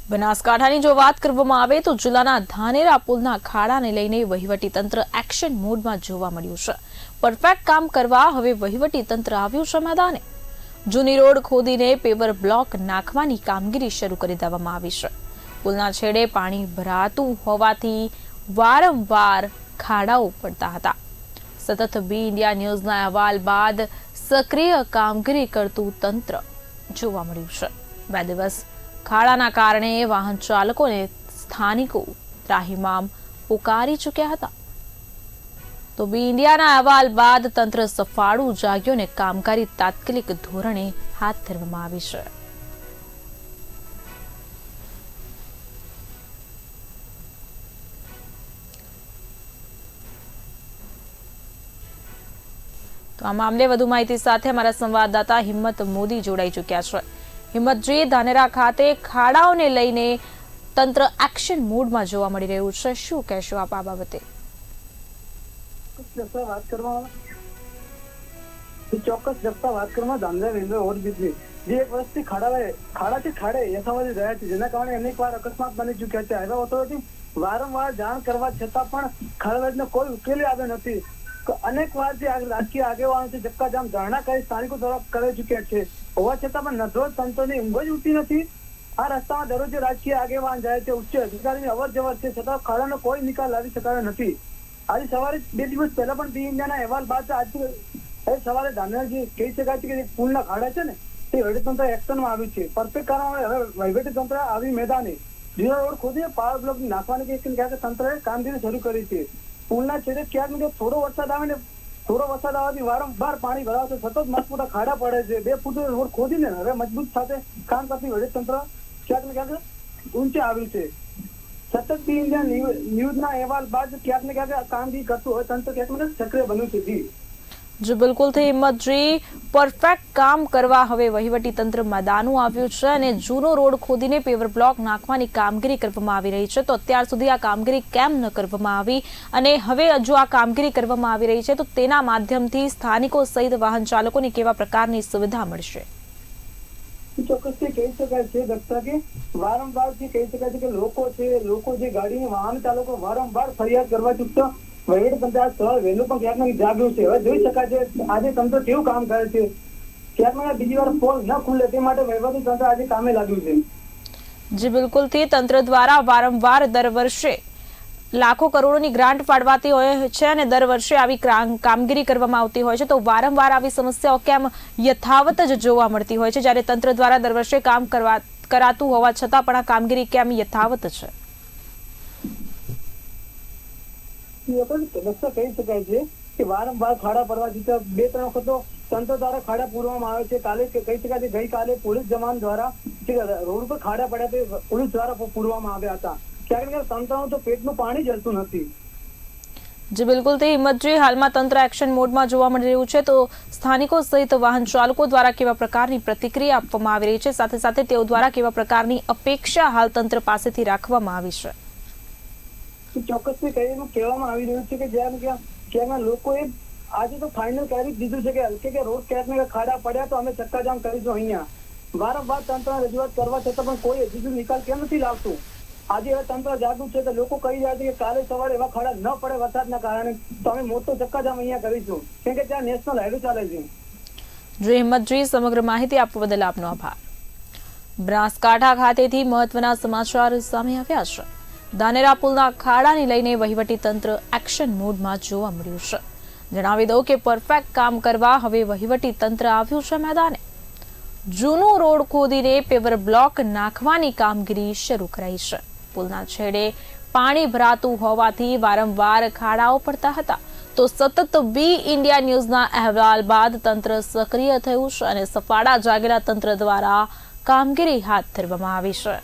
બનાસકાંઠાની જો વાત કરવામાં આવે તો જિલ્લાના ધાનેરા પુલના ખાડાને લઈને વહીવટી તંત્ર એક્શન મોડમાં જોવા મળ્યું છે। પરફેક્ટ કામ કરવા હવે વહીવટી તંત્ર આવ્યું છે મેદાને। જૂની રોડ ખોદીને પેવર બ્લોક નાખવાની કામગીરી શરૂ કરી દેવામાં આવી છે। પુલના છેડે પાણી ભરાતું હોવાથી વારંવાર ખાડાઓ પડતા હતા। સતત બી ઇન્ડિયા ન્યૂઝના અહેવાલ બાદ સક્રિય કામગીરી કરતું તંત્ર જોવા મળ્યું છે। 2 દિવસ ખાડાના કારણે વાહન ચાલકોને સ્થાનિકો ત્રાહિમામ પુકારી ચૂક્યા હતા। તો બી ઇન્ડિયાના અહેવાલ બાદ તંત્ર સફાળું જાગ્યું અને કામગીરી તાત્કાલિક ધોરણે હાથ ધરવામાં આવી છે। તો આ મામલે વધુ માહિતી સાથે અમારા સંવાદદાતા હિંમત મોદી જોડાઈ ચૂક્યા છે। હિંમતજી, ધાનેરા ખાતે ખાડાઓને લઈને તંત્ર એક્શન મોડમાં જોવા મળી રહ્યું છે, શું કહેશો આપ આ બાબતે? ચોક્કસ જગતા વાત કરવામાં ધાનેરા રેલવે ઓવરબ્રિજની જે એક વર્ષથી ખાડાથી ખાડે યથાવત રહ્યા છે, જેના કારણે અનેક વાર અકસ્માત બની ચૂક્યા છે। હાઈવે ઓથોરિટી વારંવાર જાણ કરવા છતાં પણ ખાડાનો કોઈ ઉકેલ આવ્યો નથી। અનેક વાર જે રાજકીય આગેવાનો છે ચક્કાજામ ધરણા કરી સ્થાનિકો દ્વારા કરી ચૂક્યા છે, હોવા છતાં પણ નજરોજ તંત્રની ઊંઘ જ ઉઠતી નથી। આ રસ્તામાં દરરોજ રાજકીય આગેવાન જાય છે, ઉચ્ચ અધિકારીની અવર જવર છે, છતાં ખાડાનો કોઈ નિકાલ લાવી શકાયો નથી। આજે સવારે 2 દિવસ પહેલા પણ બી ઇન્ડિયાના અહેવાલ બાદ આજે સવારે ધાનેરા જે કહી શકાય છે કે પુલના ખાડા છે ને તે વહીવટી તંત્ર એક્શનમાં આવ્યું છે। પરફેક્ટ કારણે હવે વહીવટી તંત્ર આવી મેદાને જૂનો રોડ ખોદીને પાવર બ્લોક નાખવાની તંત્રએ કામગીરી શરૂ કરી છે। પુલના છેડે ક્યાંક ને ક્યાંક થોડો વરસાદ આવવાથી વારંવાર પાણી ભરાશે, સતત મજબૂત ખાડા પડે છે। 2 ફૂટ રોડ ખોદીને હવે મજબૂત સાથે કામ કરતી વહીવટી તંત્ર ક્યાંક ને ક્યાંક ઊંચે આવ્યું છે। સતત બી ઇન્ડિયા ન્યૂઝના અહેવાલ બાદ ક્યાંક ને ક્યાંક કામગીરી કરતું હોય તંત્ર ક્યાંક ને ક્યાંક સક્રિય બન્યું છે। જી બિલકુલ થી હિંમતજી, પરફેક્ટ કામ કરવા હવે વહીવટી તંત્ર મેદાનું આવ્યું છે અને જૂનો રોડ ખોદીને પેવર બ્લોક નાખવાની કામગીરી કરવામાં આવી રહી છે। તો અત્યાર સુધી આ કામગીરી કેમ ન કરવામાં આવી અને હવે જો આ કામગીરી કરવામાં આવી રહી છે તો તેના માધ્યમથી સ્થાનિકો સહિત વાહન ચાલકોને કેવા પ્રકારની સુવિધા મળશે? ચોક્કસથી કહી શકાય છે દક્ષા કે વારંવાર જે કહી શકાય છે કે લોકો જે ગાડી વાહન ચાલકો વારંવાર ફરિયાદ કરવા ચૂકતા વહીવટી તંત્ર આ સ્થળ વહેલું પણ ક્યાંક ને જાગ્યું છે। હવે જોઈ શકાય છે આજે તંત્ર કેવું કામ કરે છે, ક્યાંક ને બીજી વાર પોલ ન ખુલે તે માટે વહીવટી તંત્ર આજે કામે લાગ્યું છે। જી બિલકુલ થી તંત્ર દ્વારા વારંવાર દર વર્ષે લાખો કરોડોની ગ્રાન્ટ ફાળવાતી હોય છે અને દર વર્ષે આવી કામગીરી કરવામાં આવતી હોય છે, તો વારંવાર આવી સમસ્યાઓ કેમ યથાવત જ જોવા મળતી હોય છે, જ્યારે તંત્ર દ્વારા દર વર્ષે કામ કરાતું હોવા છતાં પણ આ કામગીરી કેમ યથાવત છે? કહી શકાય છે કે વારંવાર ખાડા પડવા છતાં 2-3 વખત તંત્ર દ્વારા ખાડા પૂરવામાં આવે છે। કાલે કહી શકાય છે ગઈકાલે પોલીસ જવાન દ્વારા રોડ પર ખાડા પડ્યા તે પોલીસ દ્વારા પૂરવામાં આવ્યા હતા। ક્યાંક ને ક્યાંક તંત્રનું તો પેટનું પાણી જળતું નથી। જી બિલકુલ થી હિંમતજી, હાલમાં તંત્ર એક્શન મોડમાં જોવા મળી રહ્યું છે, તો સ્થાનિકો સહિત વાહન ચાલકો દ્વારા કેવા પ્રકારની પ્રતિક્રિયા આપવામાં આવી રહી છે, સાથે સાથે તેઓ દ્વારા કેવા પ્રકારની અપેક્ષા હાલ તંત્ર પાસેથી રાખવામાં આવી છે? ચોક્કસથી કહેવામાં આવી રહ્યું છે કે જ્યાં ક્યાંક લોકોએ આજે તો ફાઇનલ કરી દીધું છે કે રોડ ક્યાંક ને ખાડા પડ્યા તો અમે ચક્કાજામ કરીશું। અહીંયા વારંવાર તંત્ર રજૂઆત કરવા છતાં પણ કોઈ હજુ નિકાલ કેમ નથી લાવતું? આજે હવે તંત્ર જાગૃત છે તો લોકો કહી રહ્યા છે કે કાલે સવારે એવા ખાડા ન પડે વરસાદના કારણે તો અમે મોટો ચક્કાજામ અહીંયા કરીશું, કેમ કે ત્યાં નેશનલ હાઈવે ચાલે છે। જો હિંમતજી, સમગ્ર માહિતી આપવા બદલ આપનો આભાર। બનાસકાંઠા ખાતેથી મહત્વના સમાચાર સામે આવ્યા છે। ધાનેરા પુલના ખાડાને લઈને વહીવટી તંત્ર એક્શન મોડમાં જોવા મળ્યું છે। જણાવી દઉં કે પરફેક્ટ કામ કરવા હવે વહીવટી તંત્ર આવ્યું છે મેદાને। જૂનો રોડ ખોદીને પેવર બ્લોક નાખવાની કામગીરી શરૂ કરાઈ છે। પુલના છેડે પાણી ભરાતું હોવાથી વારંવાર ખાડાઓ પડતા હતા, તો સતત બી ઇન્ડિયા ન્યૂઝના અહેવાલ બાદ તંત્ર સક્રિય થયું છે અને સફાળા જાગેલા તંત્ર દ્વારા કામગીરી હાથ ધરવામાં આવી છે।